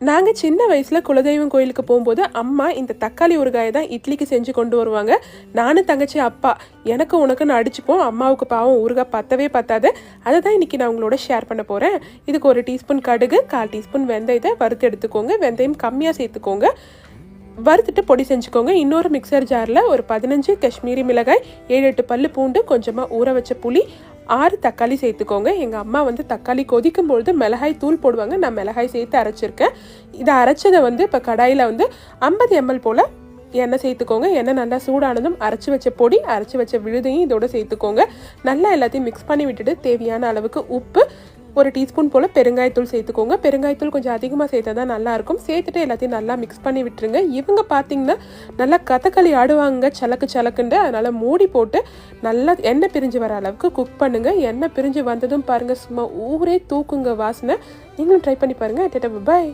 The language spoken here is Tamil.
நாங்கள் சின்ன வயசில் குலதெய்வம் கோயிலுக்கு போகும்போது அம்மா இந்த தக்காளி ஊறுகாயை தான் இட்லிக்கு செஞ்சு கொண்டு வருவாங்க. நானும் தங்கச்சி அப்பா எனக்கு உனக்குன்னு அடிச்சுப்போம். அம்மாவுக்கு பாவம் ஊறுகாய் பத்தவே பத்தாது. அதை தான் இன்றைக்கி நான் உங்களோட ஷேர் பண்ண போகிறேன். இதுக்கு 1 டீஸ்பூன் கடுகு, 1/4 டீஸ்பூன் வெந்தயத்தை வறுத்து எடுத்துக்கோங்க. வெந்தயம் கம்மியாக சேர்த்துக்கோங்க. வறுத்துட்டு பொடி செஞ்சுக்கோங்க. இன்னொரு மிக்சர் ஜாரில் ஒரு 15 காஷ்மீரி மிளகாய், 7-8 பல்லு பூண்டு, கொஞ்சமாக ஊற வச்ச புளி, 6 தக்காளி சேர்த்துக்கோங்க. எங்கள் அம்மா தக்காளி கொதிக்கும் பொழுது மிளகாய் தூள் போடுவாங்க. நான் மிளகாய் சேர்த்து அரைச்சிருக்கேன். இதை அரைச்சதை இப்போ கடாயில் 50 ml போல் எண்ணெய் சேர்த்துக்கோங்க. எண்ணெய் நல்லா சூடானதும் அரைச்சி வச்ச பொடி, அரைச்சி வச்ச விழுதையும் இதோட சேர்த்துக்கோங்க. நல்லா எல்லாத்தையும் மிக்ஸ் பண்ணி விட்டுட்டு தேவையான அளவுக்கு உப்பு, 1 டீஸ்பூன் போல் பெருங்காயத்தூள் சேர்த்துக்கோங்க. பெருங்காயத்தூள் கொஞ்சம் அதிகமாக சேர்த்தா தான் நல்லாயிருக்கும். சேர்த்துட்டு எல்லாத்தையும் நல்லா மிக்ஸ் பண்ணி விட்டுருங்க. இவங்க பார்த்தீங்கன்னா நல்லா கதகளி ஆடுவாங்க சலக்கு சலக்குண்டு. அதனால் மூடி போட்டு நல்லா எண்ணெய் பிரிஞ்சு வர அளவுக்கு குக் பண்ணுங்கள். எண்ணெய் பிரிஞ்சு வந்ததும் பாருங்கள், சும்மா ஊரே தூக்குங்க வாசனை. நீங்களும் ட்ரை பண்ணி பாருங்கள். பாய்.